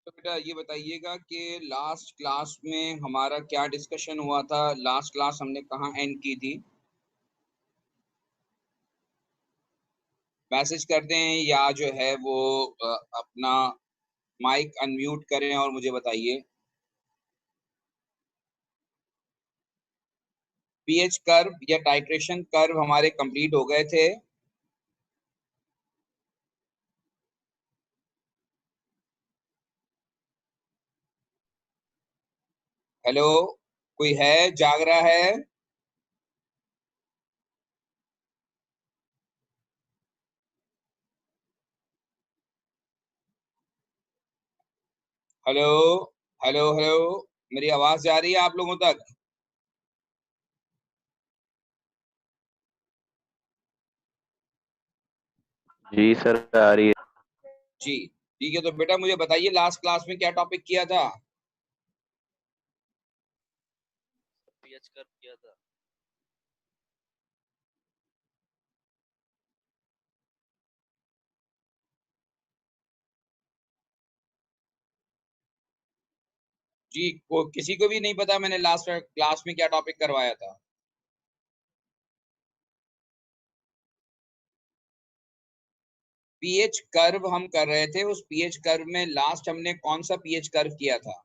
तो बेटा ये बताइएगा कि लास्ट क्लास में हमारा क्या डिस्कशन हुआ था। लास्ट क्लास हमने कहाँ एंड की थी? मैसेज कर दें या जो है वो अपना माइक अनम्यूट करें और मुझे बताइए। पीएच कर्व या टाइट्रेशन कर्व हमारे कंप्लीट हो गए थे। हेलो, कोई है जाग रहा है? हेलो हेलो हेलो, मेरी आवाज जा रही है आप लोगों तक? जी सर, आ रही है। जी ठीक है। तो बेटा मुझे बताइए लास्ट क्लास में क्या टॉपिक किया था? पीएच कर किया था। जी किसी को भी नहीं पता मैंने लास्ट क्लास में क्या टॉपिक करवाया था? पीएच कर्व हम कर रहे थे। उस पीएच कर्व में लास्ट हमने कौन सा पीएच कर्व किया था?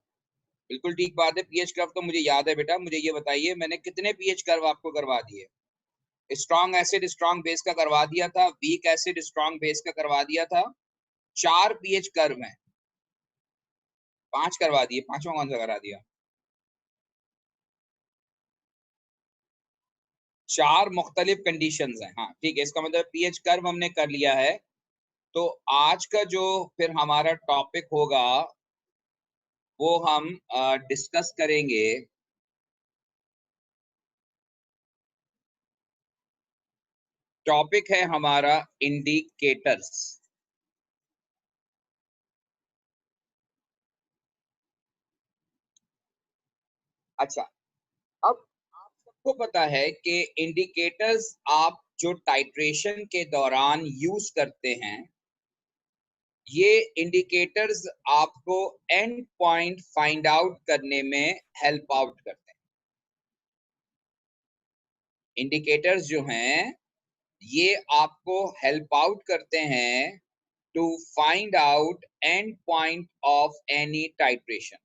बिल्कुल ठीक बात है, पीएच कर्व तो मुझे याद है बेटा। मुझे ये बताइए मैंने कितने पीएच कर्व आपको करवा दिए? स्ट्रॉन्ग एसिड स्ट्रॉन्ग बेस का करवा दिया था, वीक एसिड स्ट्रॉन्ग बेस का करवा दिया था। 4 पीएच कर्व हैं, 5 करवा दिए। पांचवा कौन सा करा दिया? 4 मुख्तलिफ कंडीशंस हैं। हाँ ठीक है, इसका मतलब पीएच कर्व हमने कर लिया है। तो आज का जो फिर हमारा टॉपिक होगा वो हम डिस्कस करेंगे। टॉपिक है हमारा इंडिकेटर्स। अच्छा, अब आप सबको पता है कि इंडिकेटर्स आप जो टाइट्रेशन के दौरान यूज करते हैं ये इंडिकेटर्स आपको एंड पॉइंट फाइंड आउट करने में हेल्प आउट करते हैं। इंडिकेटर्स जो हैं ये आपको हेल्प आउट करते हैं to find out end point of any titration.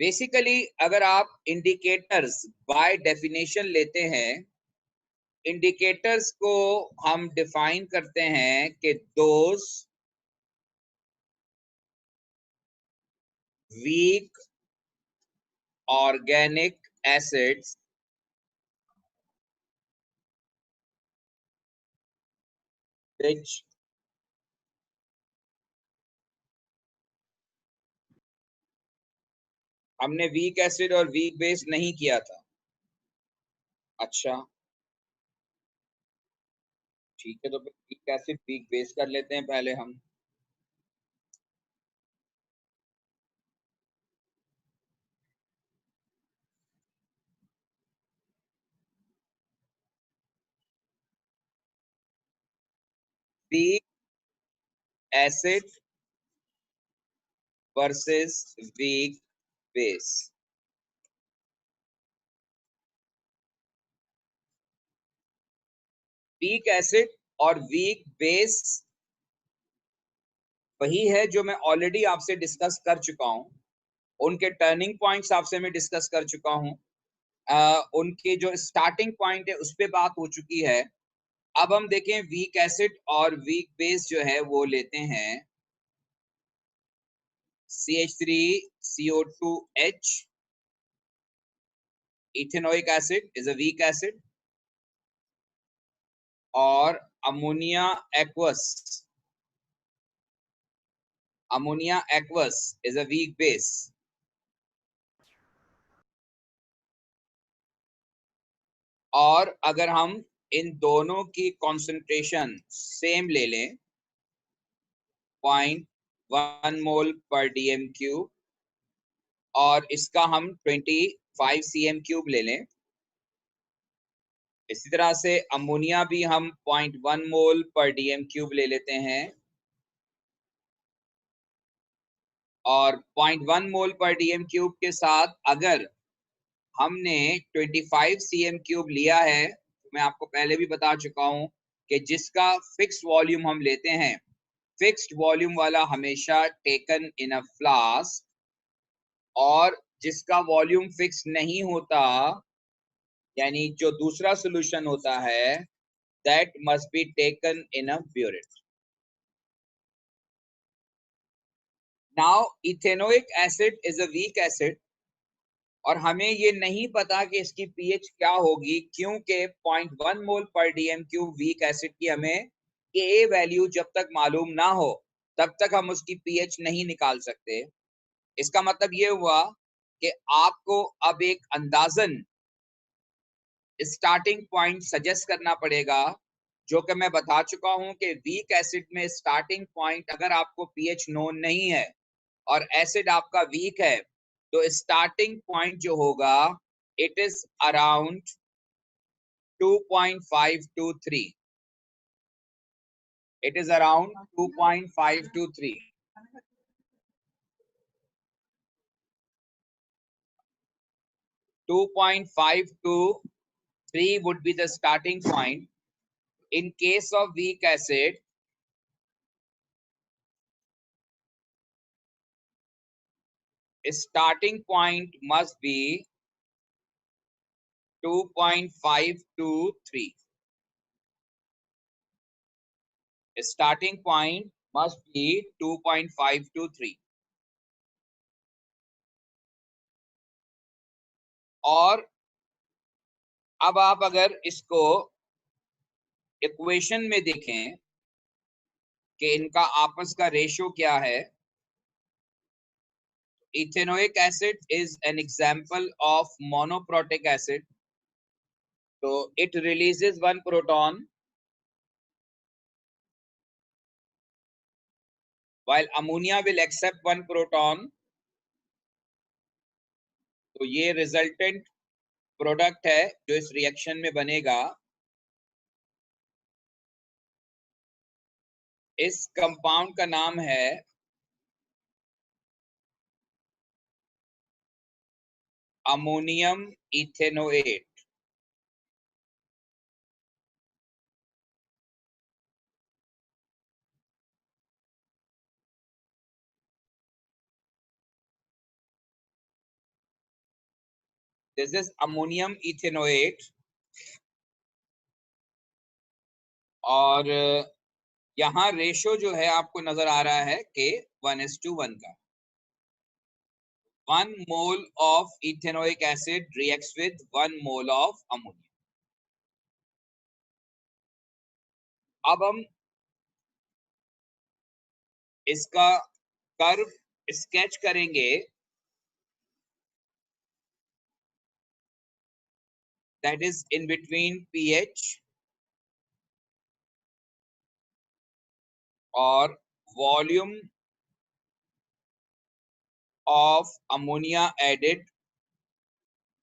Basically अगर आप इंडिकेटर्स बाय डेफिनेशन लेते हैं, इंडिकेटर्स को हम डिफाइन करते हैं कि those weak organic acids which हमने वीक एसिड और वीक बेस नहीं किया था। अच्छा ठीक है, तो वीक एसिड वीक बेस कर लेते हैं पहले हम। Weak acid versus weak base. Week acid और वीक बेस वही है जो मैं ऑलरेडी आपसे डिस्कस कर चुका हूं। उनके टर्निंग पॉइंट्स आपसे मैं डिस्कस कर चुका हूं। उनके जो स्टार्टिंग पॉइंट है उस पर बात हो चुकी है। अब हम देखें वीक एसिड और वीक बेस जो है वो लेते हैं CH3CO2H। Ethanoic acid is a weak acid और ammonia aqueous. Ammonia aqueous is a weak base. और अगर हम इन दोनों की कॉन्सेंट्रेशन सेम ले लें 0.1 मोल पर डीएम क्यूब और इसका हम 25 cm क्यूब ले लें, इसी तरह से अमोनिया भी हम 0.1 मोल पर डीएम क्यूब ले लेते हैं और 0.1 मोल पर डीएम क्यूब के साथ अगर हमने 25 cm क्यूब लिया है, तो मैं आपको पहले भी बता चुका हूं कि जिसका फिक्स्ड वॉल्यूम हम लेते हैं, फिक्स्ड वॉल्यूम वाला हमेशा टेकन इन अ फ्लास्क, और जिसका वॉल्यूम फिक्स नहीं होता यानी जो दूसरा सॉल्यूशन होता है, that must be taken in a burette. Now ethanoic acid is a weak acid और हमें ये नहीं पता कि इसकी पीएच क्या होगी, क्योंकि 0.1 mole per dm cube weak acid की हमें के वैल्यू जब तक मालूम ना हो तब तक हम उसकी पीएच नहीं निकाल सकते। इसका मतलब ये हुआ कि आपको अब एक अंदाजन स्टार्टिंग पॉइंट सजेस्ट करना पड़ेगा, जो कि मैं बता चुका हूं कि वीक एसिड में स्टार्टिंग पॉइंट अगर आपको पीएच नोन नहीं है और एसिड आपका वीक है, तो स्टार्टिंग पॉइंट जो होगा it is around 2.523। It is around 2.523। 2.523 would be the starting point. In case of weak acid, starting point must be 2.523. Starting point must be 2.523. और अब आप अगर इसको इक्वेशन में देखें कि इनका आपस का रेशियो क्या है, ethanoic acid is an example of monoprotic acid, तो it releases 1 proton while ammonia will accept 1 proton। तो ये रिजल्टेंट प्रोडक्ट है जो इस रिएक्शन में बनेगा। इस कंपाउंड का नाम है ammonium ethanoate. This is ammonium ethanoate. और यहाँ रेशो जो है आपको नजर आ रहा है कि 1:1 का। 1 mole of ethanoic acid reacts with 1 mole of ammonia. अब हम इसका कर्व स्केच करेंगे। That is in between pH और वॉल्यूम ऑफ अमोनिया एडेड,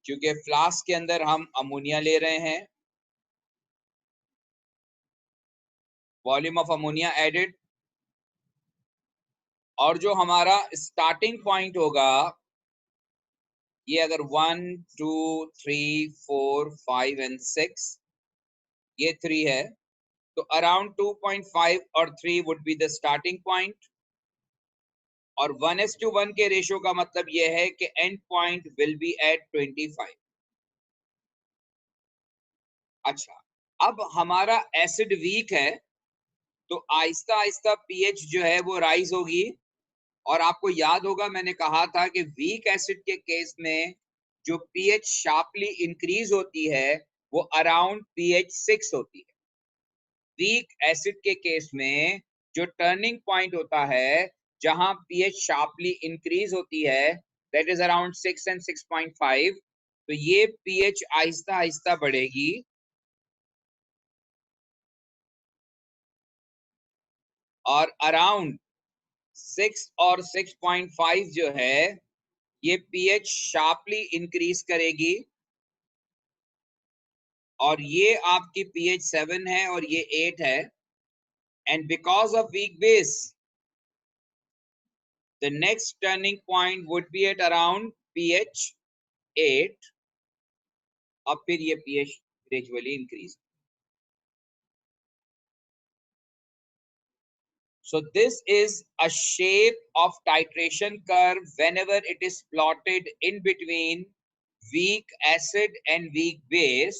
क्योंकि फ्लास्क के अंदर हम अमोनिया ले रहे हैं। वॉल्यूम ऑफ अमोनिया एडेड, और जो हमारा स्टार्टिंग पॉइंट होगा, ये अगर 1 2 3 4 5 एंड 6, ये 3 है, तो अराउंड 2.5 और 3 would be the starting point. और 1:1 के रेशियो का मतलब यह है कि end point will be at 25। अच्छा, अब हमारा एसिड वीक है, तो आहिस्ता आहिस्ता पीएच जो है वो राइज होगी। और आपको याद होगा मैंने कहा था कि वीक एसिड के केस में जो पीएच शार्पली इंक्रीज होती है वो अराउंड पीएच 6 होती है। वीक एसिड के केस में जो टर्निंग पॉइंट होता है जहां पीएच शार्पली इंक्रीज होती है, दैट इज अराउंड 6 एंड 6.5। तो ये पीएच आहिस्ता आहिस्ता बढ़ेगी और अराउंड 6 और 6.5 जो है ये पीएच शार्पली इंक्रीज करेगी, और ये आपकी पीएच 7 है और ये 8 है। And because of weak base the next turning point would be at around pH 8, और फिर ये pH gradually increase. So this is a shape of titration curve whenever it is plotted in between weak acid and weak base.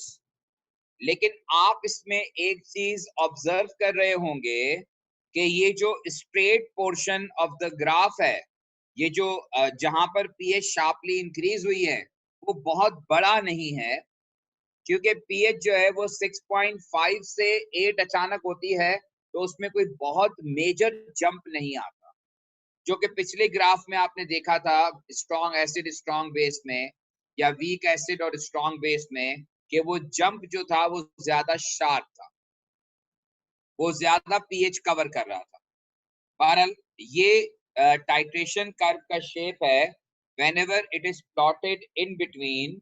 लेकिन आप इसमें एक चीज observe कर रहे होंगे कि ये जो straight portion of the graph है, ये जो जहां पर पीएच शार्पली इंक्रीज हुई है, वो बहुत बड़ा नहीं है, क्योंकि पीएच जो है वो 6.5 से 8 अचानक होती है, तो उसमें कोई बहुत मेजर जंप नहीं आता, जो कि पिछले ग्राफ में आपने देखा था स्ट्रॉन्ग एसिड स्ट्रॉन्ग बेस में, या वीक एसिड और स्ट्रॉन्ग बेस में, कि वो जंप जो था वो ज्यादा शार्प था, वो ज्यादा पीएच कवर कर रहा था। बहरहाल ये टाइट्रेशन कर्व का शेप है whenever it is plotted in between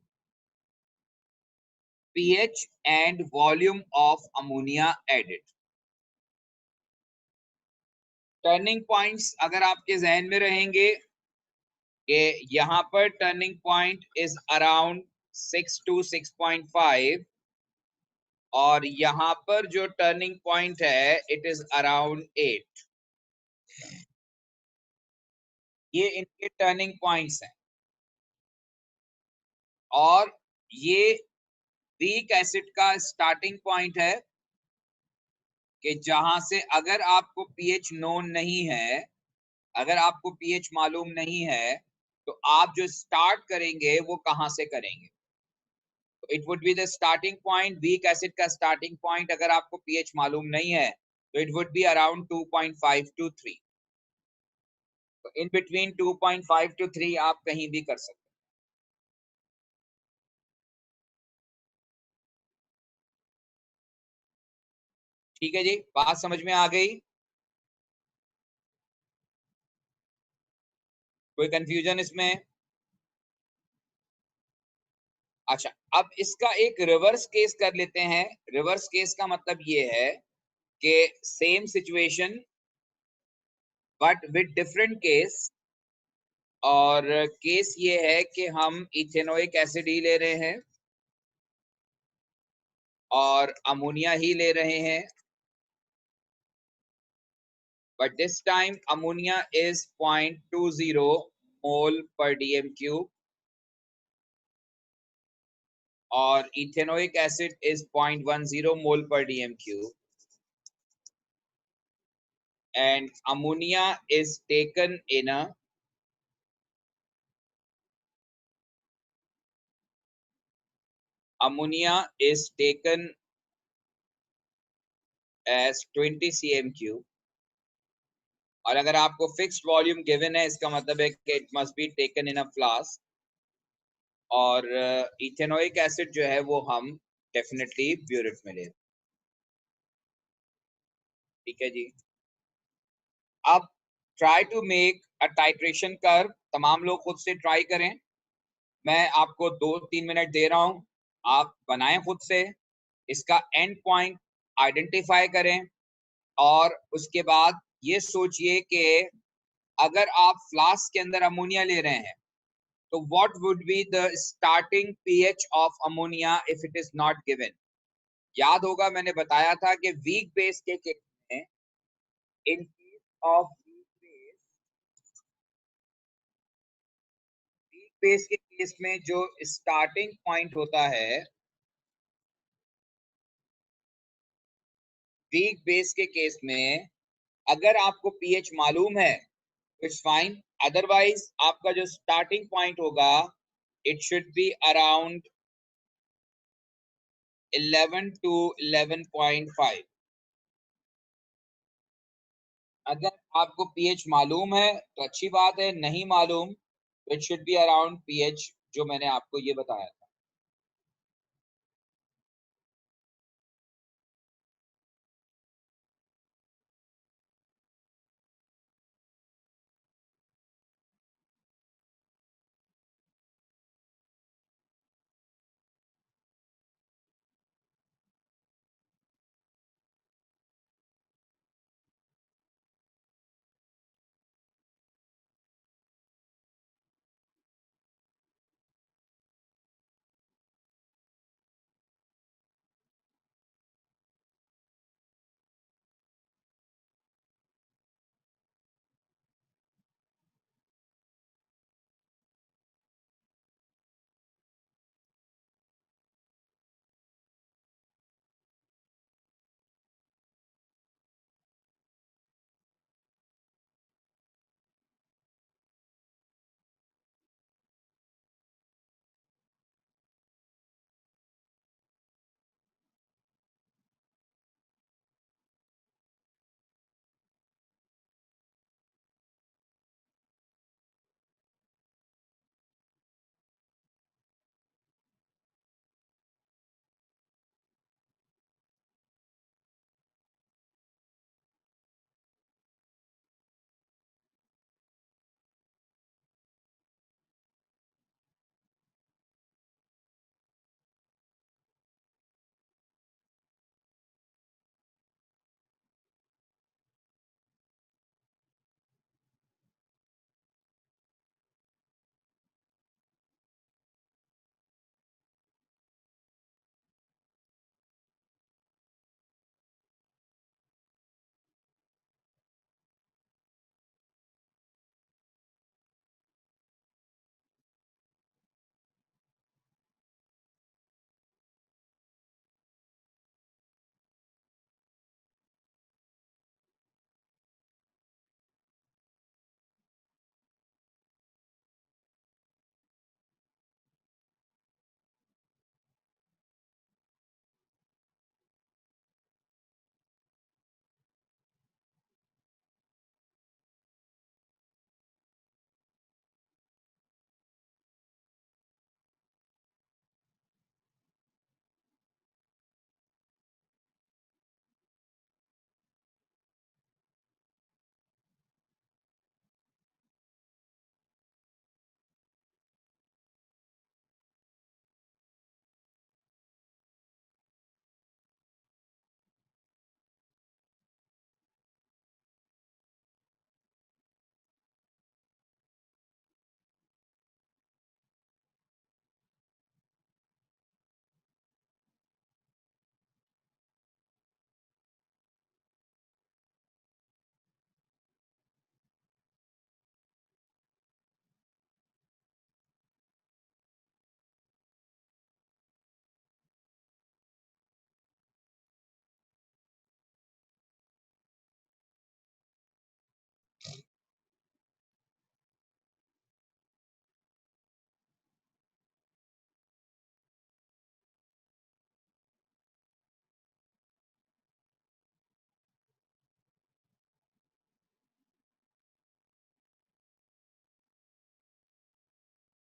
pH and volume of ammonia added. Turning points अगर आपके जहन में रहेंगे कि यहाँ पर turning point is around 6 to 6.5, और यहाँ पर जो टर्निंग पॉइंट है इट इज अराउंड 8। ये इनके टर्निंग पॉइंट्स हैं। और ये वीक एसिड का स्टार्टिंग पॉइंट है कि जहां से अगर आपको पीएच नोन नहीं है, अगर आपको पीएच मालूम नहीं है, तो आप जो स्टार्ट करेंगे वो कहां से करेंगे। तो it would be the starting point, weak acid का स्टार्टिंग पॉइंट अगर आपको पीएच मालूम नहीं है तो it would be around 2.5 to 3। तो इन बिटवीन 2.5 to 3 आप कहीं भी कर सकते हैं। ठीक है जी, बात समझ में आ गई? कोई कंफ्यूजन इसमें? अच्छा, अब इसका एक रिवर्स केस कर लेते हैं। रिवर्स केस का मतलब ये है कि same situation, but with different case. और केस ये है कि हम इथेनोइक एसिड ही ले रहे हैं और अमोनिया ही ले रहे हैं, but this time ammonia is 0.20 mole per dm cube और ethanoic acid is 0.10 mole per dm cube, and ammonia is taken in a ammonia is taken as 20 cm cube। और अगर आपको फिक्स्ड वॉल्यूम गिवन है, इसका मतलब है कि it must be taken in a flask. और इथेनोइक एसिड जो है वो हम डेफिनेटली ब्यूरेट में ले, ठीक है जी। अब try to make a titration curve, तमाम लोग खुद से ट्राई करें। मैं आपको 2-3 मिनट दे रहा हूं, आप बनाएं खुद से, इसका एंड पॉइंट आइडेंटिफाई करें और उसके बाद ये सोचिए कि अगर आप फ्लास्क के अंदर अमोनिया ले रहे हैं तो what would be the starting pH of ammonia if it is not given. याद होगा मैंने बताया था कि वीक बेस के केस में, in case of weak base के केस में जो स्टार्टिंग पॉइंट होता है, वीक बेस के केस में अगर आपको पीएच मालूम है तो इट्स फाइन, अदरवाइज आपका जो स्टार्टिंग पॉइंट होगा it should be around 11 to 11.5। अगर आपको पीएच मालूम है तो अच्छी बात है, नहीं मालूम तो it should be around pH जो मैंने आपको ये बताया था।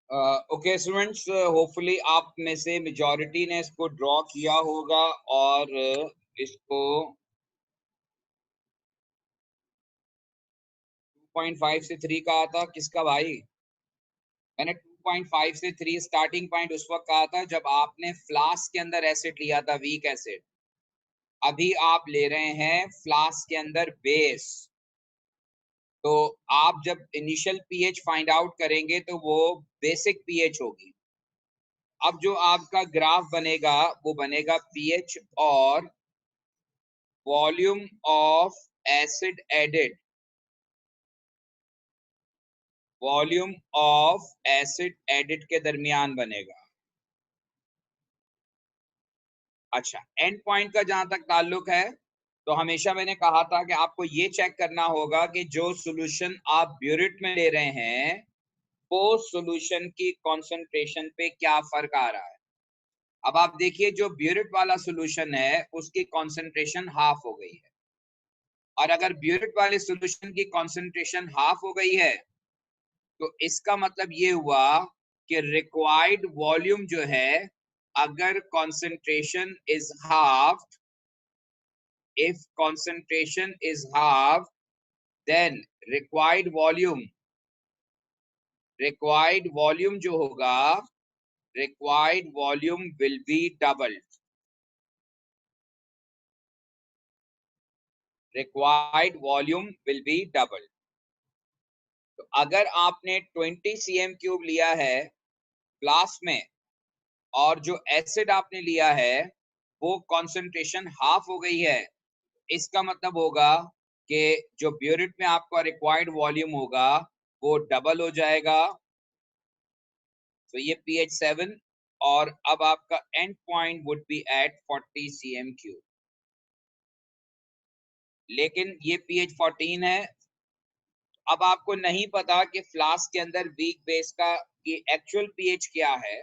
ओके स्टूडेंट्स, होपफुली आप में से मेजॉरिटी ने इसको ड्रॉ किया होगा और इसको 2.5 से 3 कहा था। किसका भाई? मैंने 2.5 से 3 स्टार्टिंग पॉइंट उस वक्त कहा था जब आपने फ्लास्क के अंदर एसिड लिया था, वीक एसिड। अभी आप ले रहे हैं फ्लास्क के अंदर बेस। तो आप जब इनिशियल पीएच फाइंड आउट करेंगे तो वो बेसिक पीएच होगी। अब जो आपका ग्राफ बनेगा वो बनेगा पीएच और volume of acid added, volume of acid added के दरमियान बनेगा। अच्छा, एंड पॉइंट का जहां तक ताल्लुक है तो हमेशा मैंने कहा था कि आपको ये चेक करना होगा कि जो सॉल्यूशन आप ब्यूरिट में ले रहे हैं वो सॉल्यूशन की कंसंट्रेशन पे क्या फर्क आ रहा है। अब आप देखिए, जो ब्यूरिट वाला सॉल्यूशन है उसकी कंसंट्रेशन हाफ हो गई है, और अगर ब्यूरिट वाले सॉल्यूशन की कंसंट्रेशन हाफ हो गई है तो इसका मतलब ये हुआ कि रिक्वायर्ड वॉल्यूम जो है, अगर concentration is half, if concentration is half, then required volume जो होगा, required volume will be doubled, required volume will be doubled। तो अगर आपने 20 cm क्यूब लिया है फ्लास्क में और जो एसिड आपने लिया है वो कंसंट्रेशन हाफ हो गई है, इसका मतलब होगा कि जो ब्यूरिट में आपका रिक्वायर्ड वॉल्यूम होगा वो डबल हो जाएगा। तो ये pH 7 और अब आपका end point would be at 40 cm cube. लेकिन ये pH 14 है। अब आपको नहीं पता कि फ्लास्क के अंदर वीक बेस का ये एक्चुअल pH क्या है।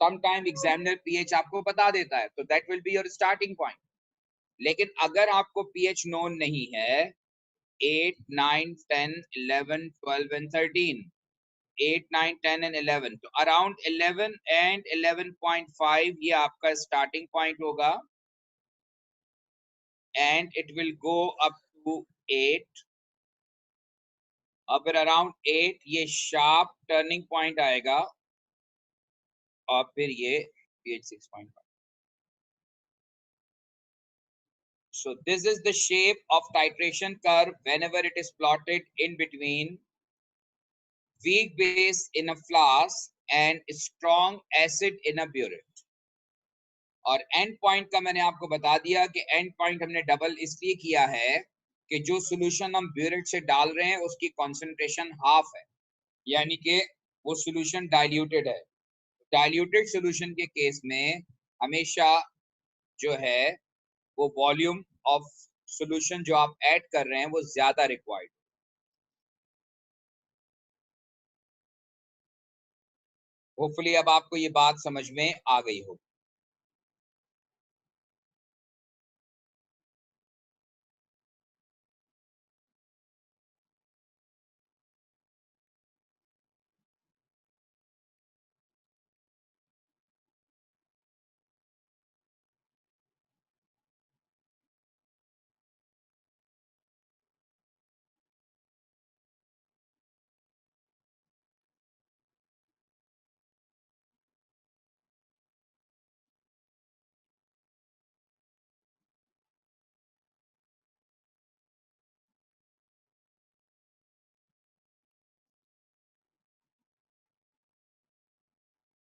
सम टाइम एग्जामिनर pH आपको बता देता है, तो that will be your starting point. लेकिन अगर आपको pH नोन नहीं है, 8, 9, 10, 11, 12 एंड 13, 8, 9, 10 एंड 11, तो अराउंड 11 एंड 11.5 ये आपका स्टार्टिंग पॉइंट होगा, and it will go up to 8। और फिर अराउंड 8 ये शार्प टर्निंग पॉइंट आएगा और फिर ये pH 6.5। So this is the shape of titration curve whenever it is plotted in between weak base in a flask and strong acid in a burette। और and point का मैंने आपको बता दिया कि एंड पॉइंट हमने डबल इसलिए किया है कि जो सॉल्यूशन हम ब्यूरेट से डाल रहे हैं उसकी कंसंट्रेशन हाफ है, यानी कि वो सॉल्यूशन डाइल्यूटेड है। डाइल्यूटेड सॉल्यूशन के केस में हमेशा जो है वो वॉल्यूम ऑफ सॉल्यूशन जो आप ऐड कर रहे हैं वो ज्यादा रिक्वायर्ड। होपफुली अब आपको ये बात समझ में आ गई हो।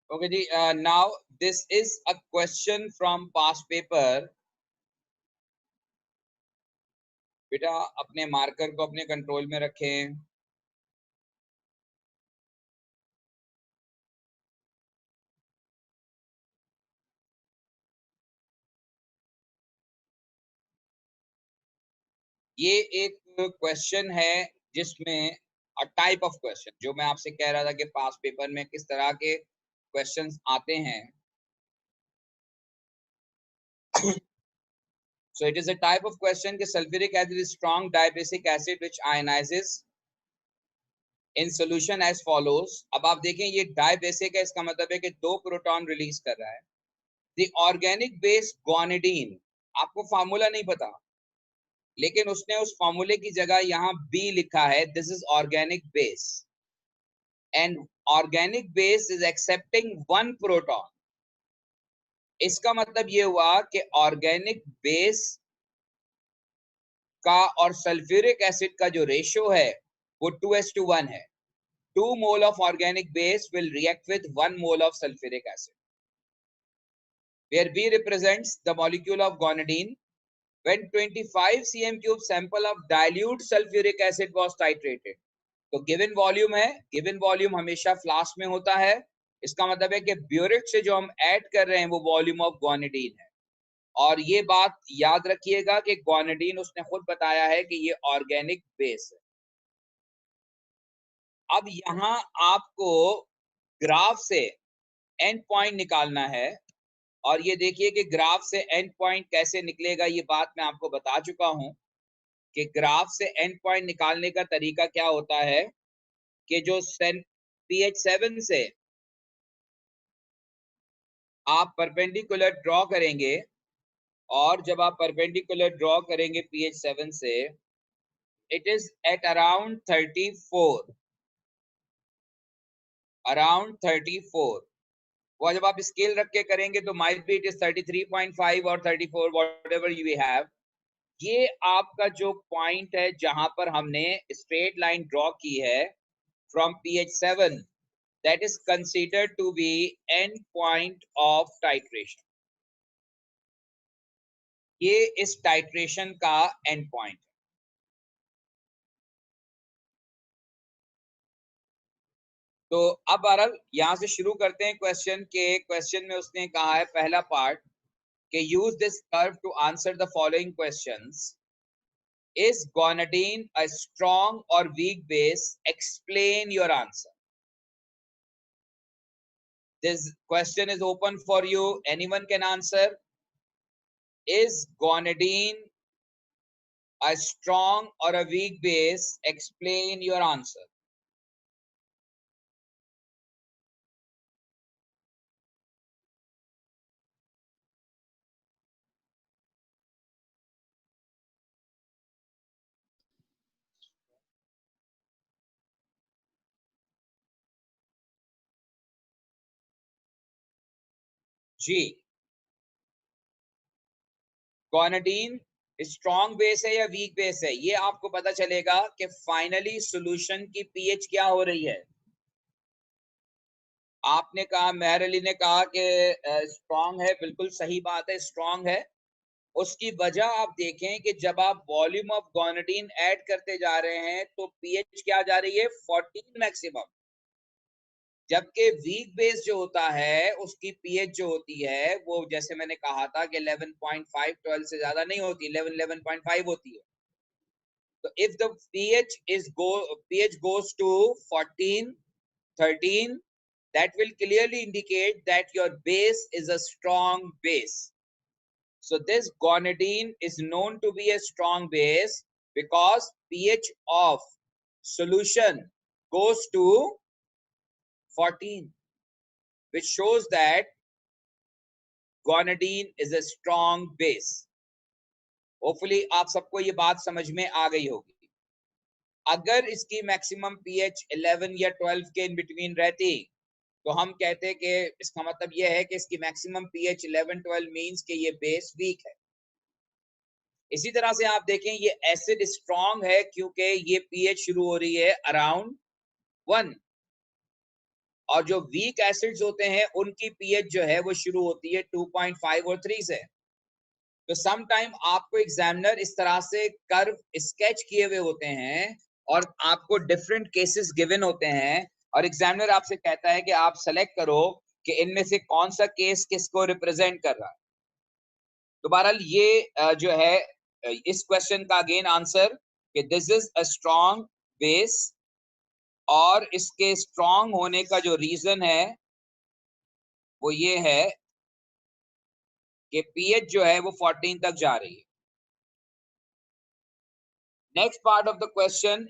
ओके जी, now this is a question from past paper. बेटा अपने मार्कर को अपने कंट्रोल में रखें। ये एक क्वेश्चन है जिसमें टाइप ऑफ क्वेश्चन, जो मैं आपसे कह रहा था कि पास्ट पेपर में किस तरह के क्वेश्चंस आते हैं। So it is a type of question कि sulfuric acid is strong dibasic acid which ionizes in solution as follows. अब आप देखें ये डाई बेसिक है, इसका मतलब है कि 2 प्रोटॉन रिलीज कर रहा है। द ऑर्गेनिक बेस गुआनिडीन, आपको फार्मूला नहीं पता, लेकिन उसने उस फार्मूले की जगह यहाँ बी लिखा है, this is organic base and organic base is accepting 1 proton. इसका मतलब ये हुआ कि ऑर्गेनिक बेस का और सल्फ्यूरिक एसिड का जो रेशियो है वो 2:1 है। 2 mole of organic base will react with 1 mole of sulfuric acid, where B represents the molecule of guanidine. When 25 cm cube sample of dilute sulfuric acid was titrated, तो given volume है, given volume हमेशा flask में होता है, इसका मतलब है कि ब्यूरिक से जो हम ऐड कर रहे हैं वो वॉल्यूम ऑफ गुआनिडीन है। और ये बात याद रखिएगा कि गुआनिडीन उसने खुद बताया है कि ये ऑर्गेनिक बेस है। अब यहां आपको ग्राफ से एंड पॉइंट निकालना है, और ये देखिए कि ग्राफ से एंड पॉइंट कैसे निकलेगा, ये बात मैं आपको बता चुका हूं कि ग्राफ से एंड पॉइंट निकालने का तरीका क्या होता है कि जो pH 7 से आप परपेंडिकुलर ड्रॉ करेंगे, और जब आप परपेंडिकुलर ड्रॉ करेंगे pH 7 से, it is at around 34, around 34। वो जब आप स्केल रख के करेंगे तो माइट बी इट इज 33.5 और 34, व्हाटएवर यू हैव। ये आपका जो पॉइंट है जहां पर हमने स्ट्रेट लाइन ड्रॉ की है from pH 7, that is considered to be end point of titration. ये इस टाइट्रेशन का एंड पॉइंट है। तो अब बहरहाल यहां से शुरू करते हैं क्वेश्चन के। क्वेश्चन में उसने कहा है पहला पार्ट कि use this curve to answer the following questions. Is guanidine a strong or weak base? Explain your answer. This question is open for you. Anyone can answer. Is guanidine a strong or a weak base? Explain your answer. जी, guanidine strong base है या weak base है, ये आपको पता चलेगा कि finally solution की पीएच क्या हो रही है। आपने कहा, मेहर अली ने कहा कि स्ट्रॉन्ग है, बिल्कुल सही बात है, स्ट्रॉन्ग है। उसकी वजह आप देखें कि जब आप वॉल्यूम ऑफ गुआनिडीन ऐड करते जा रहे हैं तो पीएच क्या जा रही है, 14 मैक्सिमम। जबकि वीक बेस जो होता है उसकी पीएच जो होती है वो, जैसे मैंने कहा था कि 11.5, 12 से ज्यादा नहीं होती, 11.5 होती है। तो if the pH goes to 14, 13, that will clearly indicate that your base is a strong base. So this guanidine is known to be a strong base because pH of solution goes to 14, which shows that guanidine is a strong base. Hopefully आप सबको ये बात समझ में आ गई होगी। अगर इसकी मैक्सिमम pH 11 या 12 के इन बिटवीन रहती तो हम कहते कि इसका मतलब यह है कि इसकी मैक्सिमम pH 11-12 मींस कि ये बेस वीक है। इसी तरह से आप देखें ये एसिड स्ट्रॉन्ग है क्योंकि ये pH शुरू हो रही है अराउंड 1, और जो वीक एसिड्स होते हैं उनकी pH जो है वो शुरू होती है 2.5 और 3 से। तो सम टाइम आपको एग्जामिनर इस तरह से कर्व स्केच किए हुए होते हैं और आपको डिफरेंट केसेस गिवन होते हैं, और एग्जामिनर आपसे कहता है कि आप सेलेक्ट करो कि इनमें से कौन सा केस किसको रिप्रेजेंट कर रहा है। तो बहरहाल ये जो है इस क्वेश्चन का अगेन आंसर कि this is a strong base, और इसके स्ट्रॉन्ग होने का जो रीजन है वो ये है कि पीएच जो है वो 14 तक जा रही है। Next part of the question,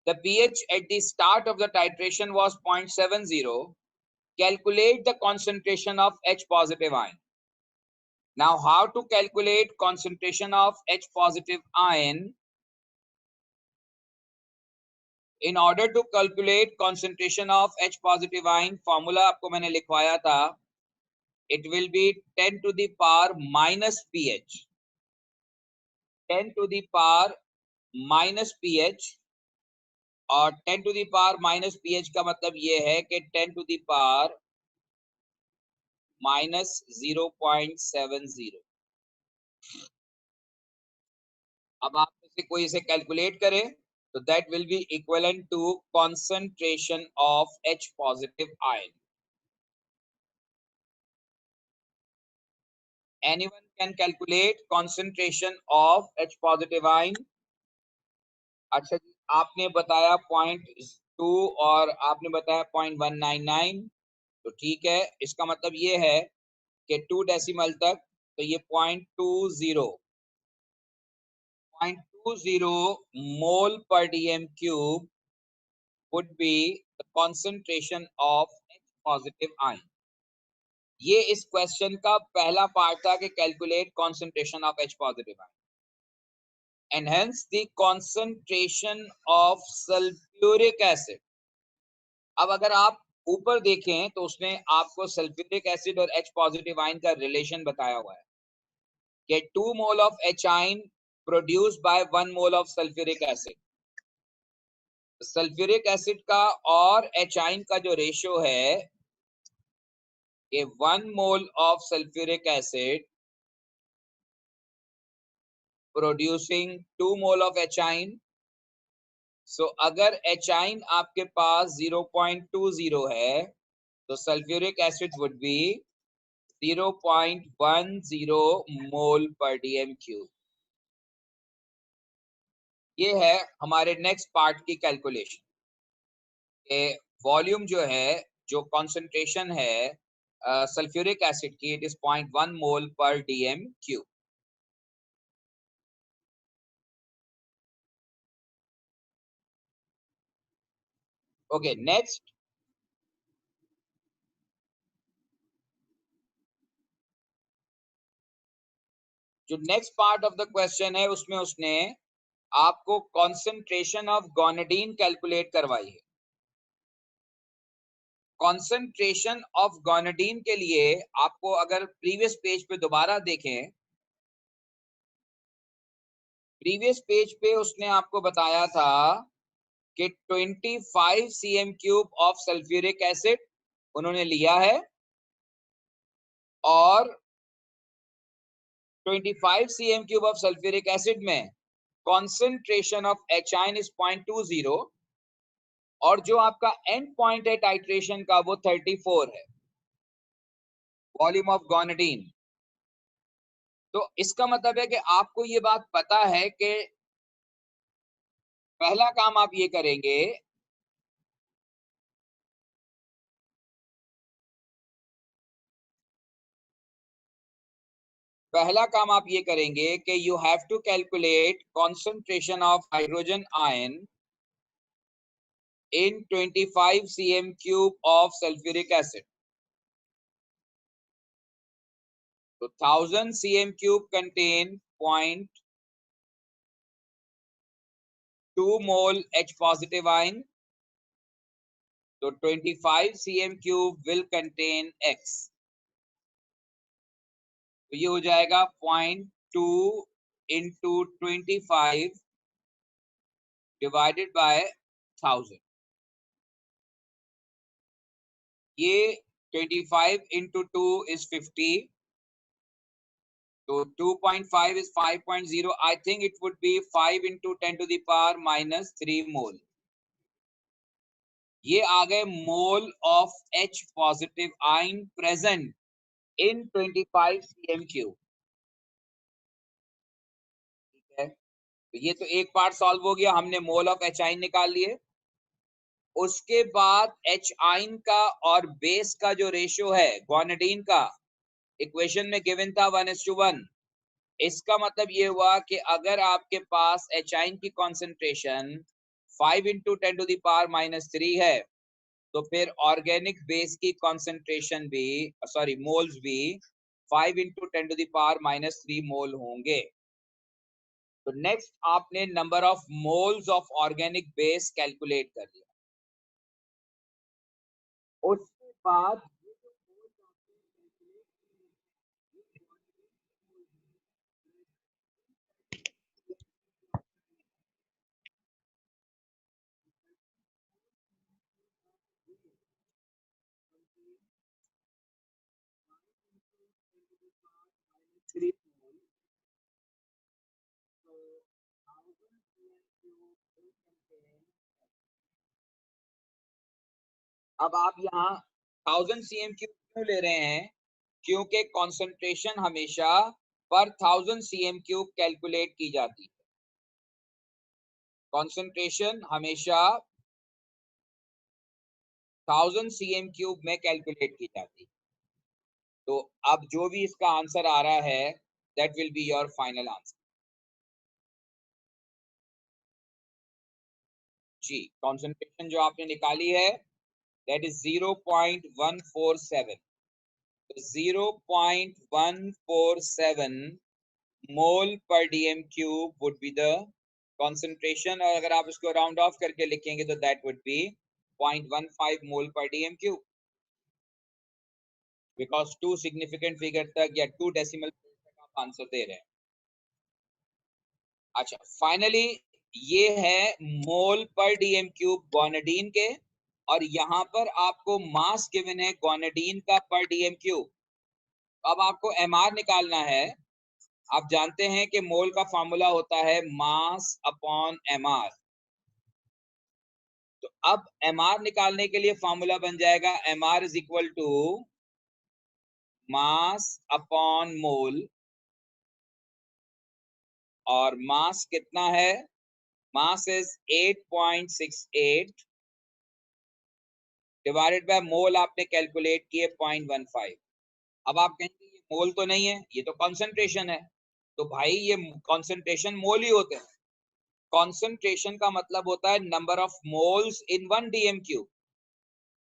The pH at the start of the titration was 0.70. Calculate the concentration of H positive ion. Now, how to calculate concentration of H positive ion? In order to calculate concentration of H positive ion, formula आपको मैंने लिखवाया था. It will be 10 to the power minus pH. 10 to the power minus pH. और 10 to the power minus pH का मतलब ये है कि 10 to the power minus 0.70. अब आप में से कोई इसे कैलकुलेट करे तो that will be equivalent to concentration of H positive ion. Anyone can calculate concentration of H positive ion? अच्छा जी, आपने बताया 0.2 और आपने बताया 0.199, तो ठीक है. इसका मतलब ये है कि 2 डेसिमल तक, तो ये 0.20 mole per dm cube would be the concentration of H positive ion. ये इस क्वेश्चन का पहला पार्ट था कि calculate concentration of H positive ion. And hence the concentration of sulfuric acid. अब अगर आप ऊपर देखें तो उसने आपको सल्फ्यूरिक एसिड और H पॉजिटिव आयन का रिलेशन बताया हुआ है कि 2 mole of H ion produced by 1 mole of sulphuric acid. Sulphuric acid का और H आयन का जो रेशियो है कि 1 mole of sulphuric acid producing 2 mole of H ion. So अगर H आयन आपके पास 0.20 है तो sulphuric acid would be 0.10 mole per dm cube. ये है हमारे नेक्स्ट पार्ट की कैलकुलेशन. वॉल्यूम जो है, जो कॉन्सेंट्रेशन है सल्फ्यूरिक एसिड की, it is 0.1 mole per dm cube. Okay, next जो next part of the question है उसमें उसने आपको कॉन्सेंट्रेशन ऑफ गोनाडीन कैलकुलेट करवाई है. कॉन्सेंट्रेशन ऑफ गोनाडीन के लिए आपको अगर प्रीवियस पेज पे दोबारा देखें, प्रीवियस पेज पे उसने आपको बताया था कि 25 cm cube of sulphuric acid उन्होंने लिया है और 25 cm cube of sulphuric acid में concentration of H ion is 0.20 और जो आपका एंड पॉइंट है टाइट्रेशन का वो 34 है, वॉल्यूम ऑफ गोनाडीन. तो इसका मतलब है कि आपको ये बात पता है कि पहला काम आप ये करेंगे, कि you have to calculate concentration of hydrogen ion in 25 cm cube of sulfuric acid. So 1000 cm cube contain 0.2 mole H positive ion. So 25 cm cube will contain X. तो ये हो जाएगा 0.2 into 25 divided by 1000. ये 25 into 2 is 50. So 2.5 is 5.0. I think it would be 5 into 10 to the power minus 3 mole. ये आ गए मोल of H positive ion present in 25 cm cube. ठीक है, तो ये तो एक पार्ट सॉल्व हो गया, हमने मोल ऑफ H आयन निकाल लिए. उसके बाद H आयन का और बेस का जो रेशियो है गोनाडीन का, इक्वेशन में गिवन था 1:1. इसका मतलब ये हुआ कि अगर आपके पास H आयन की कॉन्सेंट्रेशन 5 इंटू 10⁻³ है, तो फिर ऑर्गेनिक बेस की कॉन्सेंट्रेशन भी, सॉरी मोल्स भी 5 इंटू 10⁻³ मोल होंगे। तो नेक्स्ट आपने number of moles of organic base calculate कर लिया। उसके बाद अब आप यहाँ 1000 cm³ क्यों ले रहे हैं? क्योंकि कॉन्सेंट्रेशन हमेशा पर 1000 cm³ कैलकुलेट की जाती है। कॉन्सेंट्रेशन हमेशा 1000 cm³ में कैलकुलेट की जाती है। तो अब जो भी इसका आंसर आ रहा है, that will be your final answer. जी, कॉन्सेंट्रेशन जो आपने निकाली है that is 0.147। 0.147 mole per dm cube would be the concentration, और अगर आप इसको राउंड ऑफ करके लिखेंगे तो that would B 0.15 mole per dm cube, because 2 significant figure तक या 2 डेसिमल तक आप आंसर दे रहे हैं। अच्छा, फाइनली ये है मोल पर डीएम क्यूब गोनाडीन के, और यहाँ पर आपको मास गिवन है गोनाडीन का पर डीएम क्यूब। अब आपको एमआर निकालना है। आप जानते हैं कि मोल का फॉर्मूला होता है मास अपॉन एमआर। तो अब एमआर निकालने के लिए फॉर्मूला बन जाएगा MR is equal to mass upon mole, और मास कितना है? Mass is 8.68 divided by mole आपने कैलकुलेट किए 0.15। अब आप कहेंगे ये मोल तो नहीं है, ये तो कॉन्सेंट्रेशन है। तो भाई ये कॉन्सेंट्रेशन मोल ही होते हैं। कॉन्सेंट्रेशन का मतलब होता है number of moles in 1 DM cube.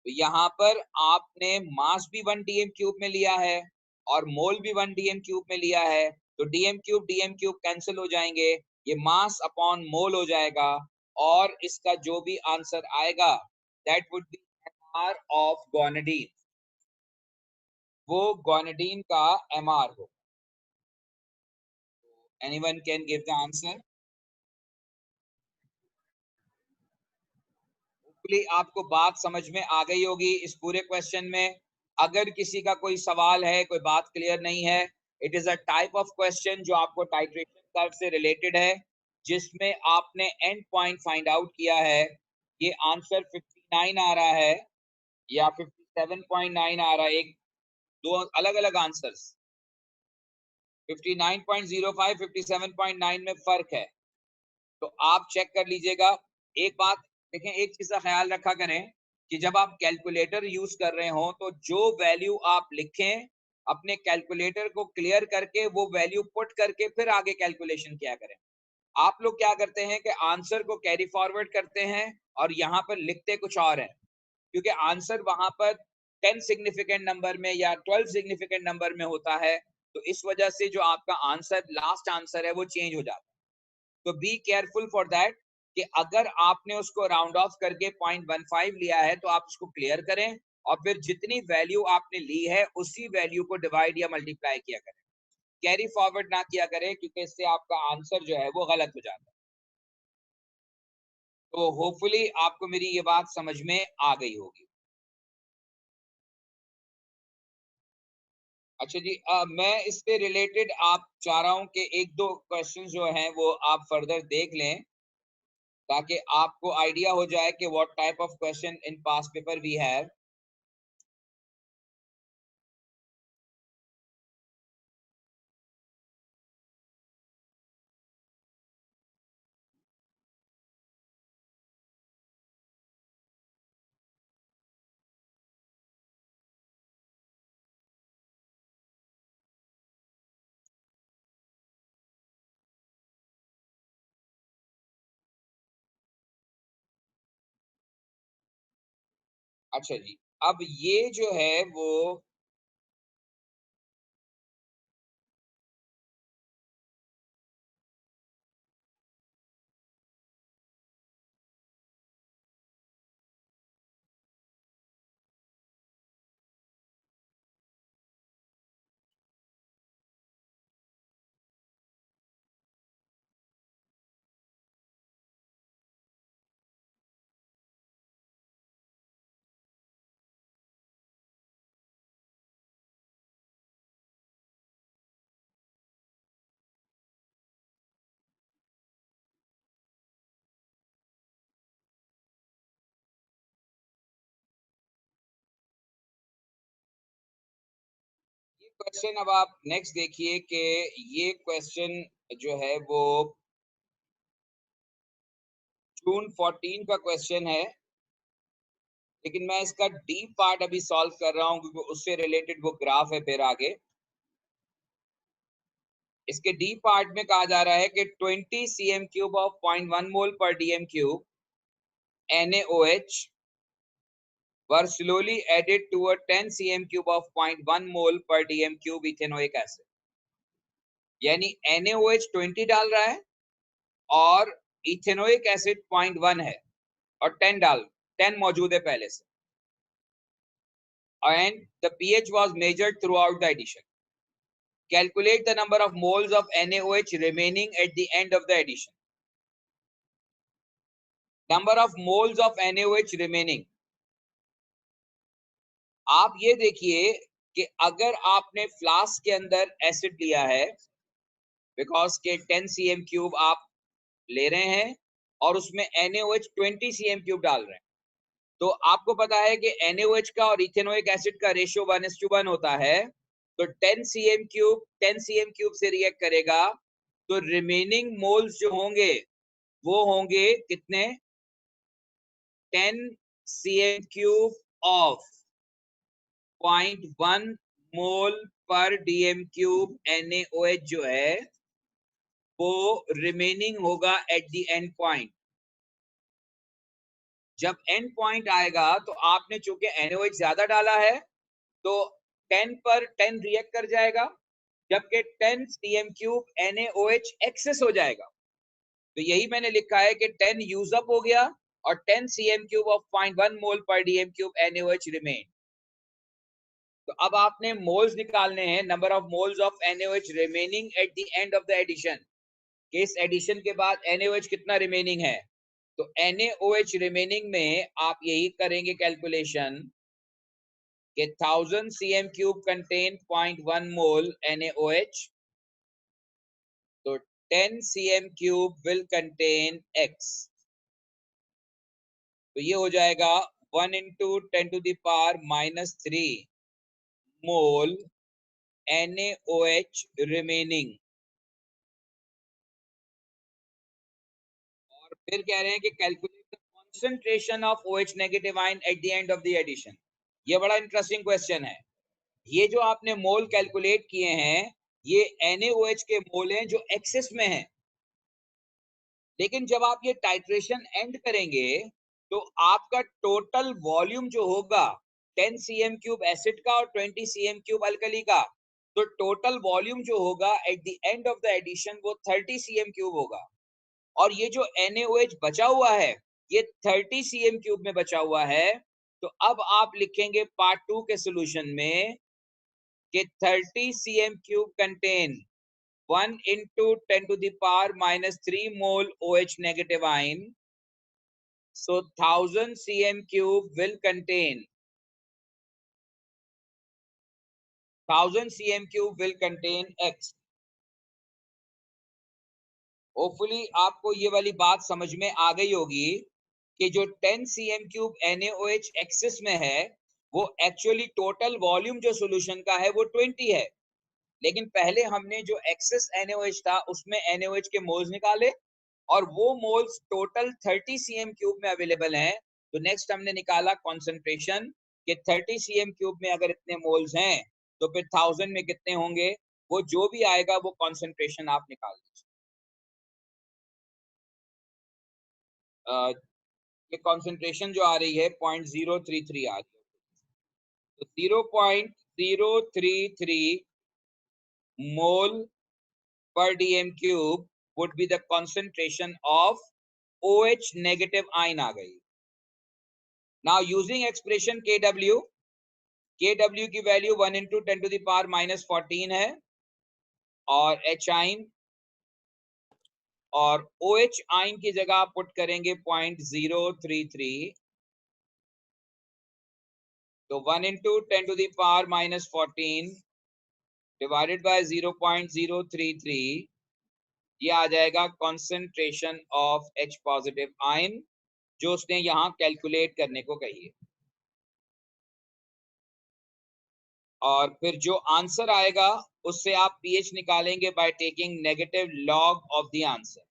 तो यहाँ पर आपने मास भी 1 डीएम क्यूब में लिया है और मोल भी 1 डीएम क्यूब में लिया है, तो डीएम क्यूब कैंसिल हो जाएंगे, ये मास अपॉन मोल हो जाएगा, और इसका जो भी आंसर आएगा that would be Mr of गोनाडीन। वो गोनाडीन का एमआर हो। Anyone can give the answer? Hopefully आपको बात समझ में आ गई होगी इस पूरे क्वेश्चन में। अगर किसी का कोई सवाल है, कोई बात क्लियर नहीं है, it is a type of question जो आपको टाइट्रेशन कर्व से रिलेटेड है, जिसमें आपने एंड पॉइंट फाइंड आउट किया है। ये आंसर 59 आ रहा है या 57.9 आ रहा है, एक दो अलग अलग आंसर्स। 59.05 57.9 में फर्क है, तो आप चेक कर लीजिएगा। एक बात देखें, एक चीज का ख्याल रखा करें कि जब आप कैलकुलेटर यूज कर रहे हो तो जो वैल्यू आप लिखें, अपने कैलकुलेटर को क्लियर करके वो वैल्यू पुट करके फिर आगे कैलकुलेशन किया करें। आप लोग क्या करते हैं कि आंसर को कैरी फॉरवर्ड करते हैं और यहाँ पर लिखते कुछ और है, क्योंकि आंसर वहां पर 10 सिग्निफिकेंट नंबर में या 12 सिग्निफिकेंट नंबर में होता है, तो इस वजह से जो आपका आंसर लास्ट आंसर है वो चेंज हो जाता है। तो बी केयरफुल फॉर दैट कि अगर आपने उसको राउंड ऑफ करके 0.15 लिया है तो आप उसको क्लियर करें, और फिर जितनी वैल्यू आपने ली है उसी वैल्यू को डिवाइड या मल्टीप्लाई किया करें। कैरी फॉरवर्ड ना किया करें, क्योंकि इससे आपका आंसर जो है वो गलत हो जाता है। तो होपफुली आपको मेरी ये बात समझ में आ गई होगी। अच्छा जी, मैं इससे रिलेटेड आप चाह रहा हूं कि एक दो क्वेश्चन जो हैं वो आप फर्दर देख लें, ताकि आपको आइडिया हो जाए कि what type of question in past paper we have. अच्छा जी, अब ये जो है वो ये क्वेश्चन, अब आप नेक्स्ट देखिए कि ये क्वेश्चन जो है वो जून 14 का क्वेश्चन है, लेकिन मैं इसका डीप पार्ट अभी सॉल्व कर रहा हूं क्योंकि उससे रिलेटेड वो ग्राफ है फिर आगे। इसके डीप पार्ट में कहा जा रहा है कि 20 cm³ ऑफ 0.1 मोल पर dm³ NaOH were slowly added to a 10 cm³ of 0.1 mole per dm³ ethanoic acid। यानी NaOH 20 डाल रहा है और इथेनोइक एसिड 0.1 है और 10 मौजूद है पहले से, and the pH was measured throughout the addition। Calculate the number of moles of NaOH remaining at the end of the addition। Number of moles of NaOH remaining। आप ये देखिए कि अगर आपने फ्लास्क के अंदर एसिड लिया है, बिकॉज के 10 cm³ आप ले रहे हैं और उसमें NaOH 20 cm³ डाल रहे हैं, तो आपको पता है कि NaOH का और इथेनोइक एसिड का रेशियो 1:1 होता है। तो 10 cm³ से रिएक्ट करेगा, तो रिमेनिंग मोल्स जो होंगे वो होंगे कितने? 10 cm³ ऑफ 0.1 मोल पर dm³ NaOH जो है वो रिमेनिंग होगा एट द एंड पॉइंट। जब एंड पॉइंट आएगा तो आपने चूंकि NaOH ज्यादा डाला है तो 10 पर 10 रिएक्ट कर जाएगा, जबकि 10 cm³ NaOH एक्सेस हो जाएगा। तो यही मैंने लिखा है कि 10 यूज अप हो गया और 10 cm³ ऑफ 0.1 मोल पर dm³ NaOH रिमेन। तो अब आपने मोल्स निकालने हैं, number of moles of NaOH remaining at the end of the addition. इस एडिशन के बाद NaOH कितना रिमेनिंग है? तो NaOH रिमेनिंग में आप यही करेंगे कैलकुलेशन कि 1000 cm³ कंटेन 0.1 मोल NaOH, तो 10 cm³ विल कंटेन X। तो ये हो जाएगा 1 × 10⁻³ मोल NaOH रिमेनिंग। और फिर कह रहे हैं कि calculate the concentration of OH negative ion at the end of the addition. ये बड़ा इंटरेस्टिंग क्वेश्चन है। ये जो आपने मोल कैलकुलेट किए हैं ये NaOH के मोल हैं जो एक्सेस में हैं, लेकिन जब आप ये टाइट्रेशन एंड करेंगे तो आपका टोटल वॉल्यूम जो होगा 10 cm³ एसिड का और 20 cm³ अल्कली का, तो टोटल वॉल्यूम जो होगा at the end of the addition वो 30 cm³ होगा। और ये जो NaOH बचा हुआ है ये 30 cm³ में बचा हुआ है। तो अब आप लिखेंगे पार्ट 2 के सॉल्यूशन में कि 30 cm³ contain 1 × 10⁻³ mole OH negative ion, so 1000 cm³ will contain 1000 cm³ will contain X। Hopefully आपको ये वाली बात समझ में आ गई होगी कि जो 10 cm³ NaOH एक्सेस में है वो एक्चुअली टोटल वॉल्यूम जो सॉल्यूशन का है वो 20 है, लेकिन पहले हमने जो एक्सेस NaOH था उसमें NaOH के मोल्स निकाले और वो मोल्स टोटल 30 cm³ में अवेलेबल हैं। तो नेक्स्ट हमने निकाला कॉन्सेंट्रेशन कि 30 cm³ में अगर इतने मोल्स हैं तो फिर 1000 में कितने होंगे, वो जो भी आएगा वो कॉन्सेंट्रेशन आप निकाल दीजिए। ये कॉन्सेंट्रेशन जो आ रही है 0.033 आ रही है, तो 0.033 mole per dm cube would be the concentration of OH negative ion आ गई. Now using expression Kw की value 1 into 10 to the power minus 14 है और H आइन और OH आइन की जगह आप पुट करेंगे 0.033, तो 1 into 10 to the power minus 14 divided by 0.033, ये आ जाएगा concentration of H positive ion जो उसने यहां कैलकुलेट करने को कही है. और फिर जो आंसर आएगा उससे आप पीएच निकालेंगे by taking negative log of the answer.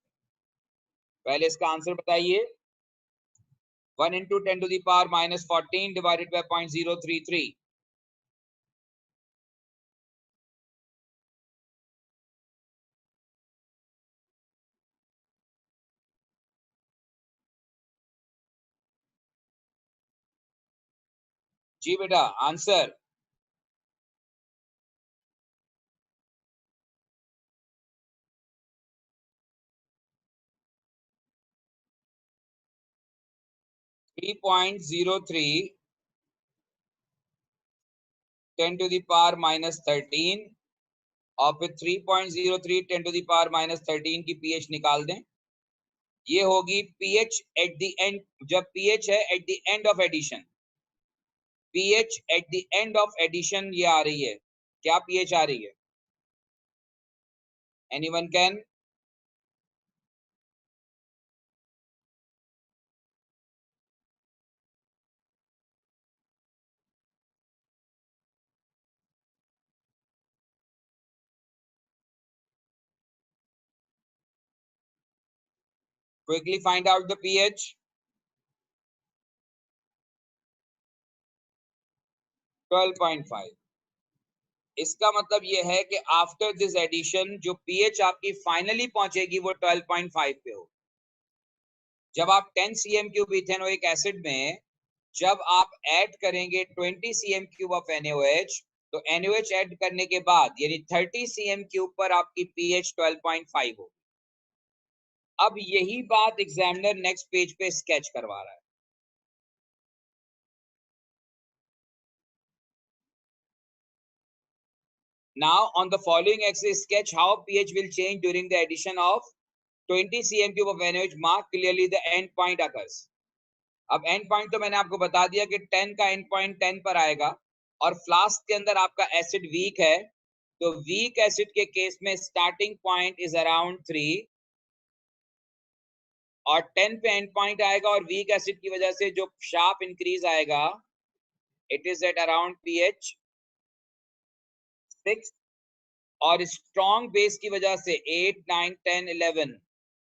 पहले इसका आंसर बताइए. 1 into 10 to the power minus 14 divided by 0.033. जी बेटा answer. Three 10 to the power minus 13 और फिर 3.03 10 to the power minus 13 की पीएच निकाल दें. ये होगी पीएच एट द एंड, जब पीएच है at the end of addition. PH at the end of addition ये आ रही है. क्या पीएच आ रही है? Anyone can? Quickly find out the pH. 12.5. इसका मतलब ये है कि आफ्टर दिस एडिशन जो पीएच आपकी फाइनली पहुंचेगी वो 12.5 पे हो. जब आप 10 cm³ इथेनोइक एसिड में जब आप ऐड करेंगे 20 cm³ ऑफ NaOH, तो NaOH ऐड करने के बाद यानी 30 cm³ पर आपकी पीएच 12.5 हो. अब यही बात एग्जामिनर नेक्स्ट पेज पे स्केच करवा रहा है. Now on the following exercise sketch how pH will change during the addition of 20 cm³ of NaOH. Mark clearly the end point occurs. अब एंड पॉइंट तो मैंने आपको बता दिया कि 10 का एंड पॉइंट 10 पर आएगा और फ्लास्क के अंदर आपका एसिड वीक है, तो वीक एसिड के केस में स्टार्टिंग पॉइंट इज अराउंड 3 और 10 पे एंड पॉइंट आएगा और वीक एसिड की वजह से जो शार्प इंक्रीज आएगा it is at around pH 6 और स्ट्रॉन्ग बेस की वजह से 8 9 10 11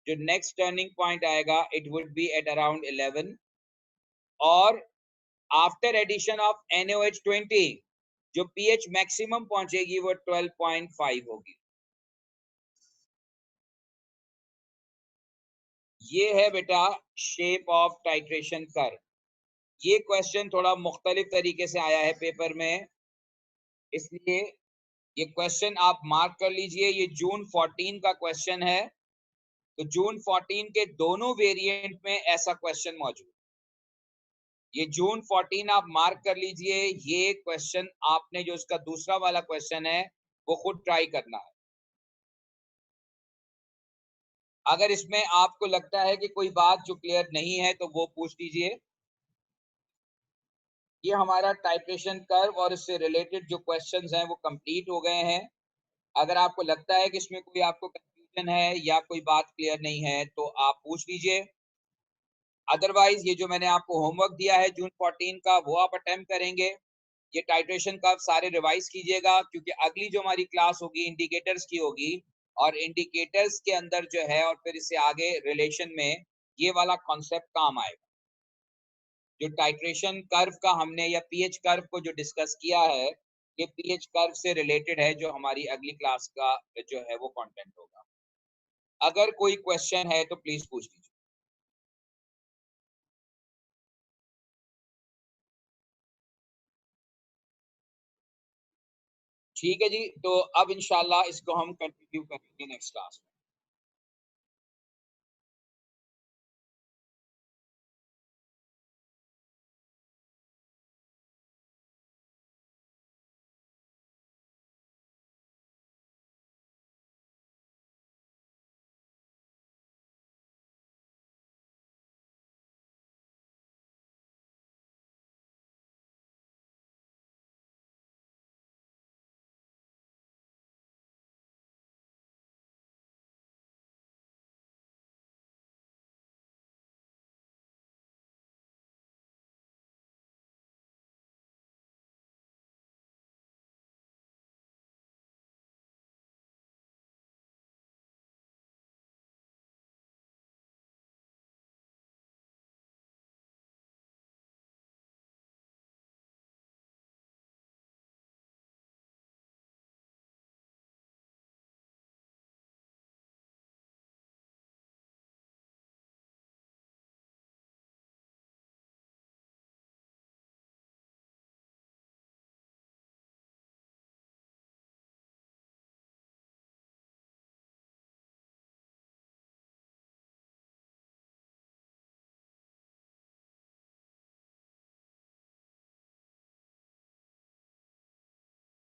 जो नेक्स्ट टर्निंग पॉइंट आएगा it would be at around 11 और आफ्टर एडिशन ऑफ NaOH 20 जो पीएच मैक्सिमम पहुंचेगी वो 12.5 होगी. ये है बेटा शेप ऑफ टाइट्रेशन कर्व. ये क्वेश्चन थोड़ा मुख्तलिफ तरीके से आया है पेपर में, इसलिए ये क्वेश्चन आप मार्क कर लीजिए. ये जून 14 का क्वेश्चन है, तो जून 14 के दोनों वेरिएंट में ऐसा क्वेश्चन मौजूद. ये जून 14 आप मार्क कर लीजिए. ये क्वेश्चन आपने जो इसका दूसरा वाला क्वेश्चन है वो खुद ट्राई करना है. अगर इसमें आपको लगता है कि कोई बात जो क्लियर नहीं है तो वो पूछ लीजिए. ये हमारा टाइट्रेशन कर्व और इससे रिलेटेड जो क्वेश्चंस हैं वो कंप्लीट हो गए हैं. अगर आपको लगता है कि इसमें कोई आपको कंफ्यूजन है या कोई बात क्लियर नहीं है तो आप पूछ लीजिए. अदरवाइज ये जो मैंने आपको होमवर्क दिया है जून 14 का वो आप अटेम्प्ट करेंगे. ये टाइट्रेशन कर्व सारे रिवाइज कीजिएगा क्योंकि अगली जो हमारी क्लास होगी इंडिकेटर्स की होगी और इंडिकेटर्स के अंदर जो है और फिर इससे आगे रिलेशन में ये वाला कॉन्सेप्ट काम आएगा. जो टाइट्रेशन कर्व का हमने या पीएच कर्व को जो डिस्कस किया है ये पीएच कर्व से रिलेटेड है जो हमारी अगली क्लास का जो है वो कंटेंट होगा. अगर कोई क्वेश्चन है तो प्लीज पूछ लीजिए. ठीक है जी, तो अब इंशाल्लाह इसको हम कंटिन्यू करेंगे नेक्स्ट क्लास में।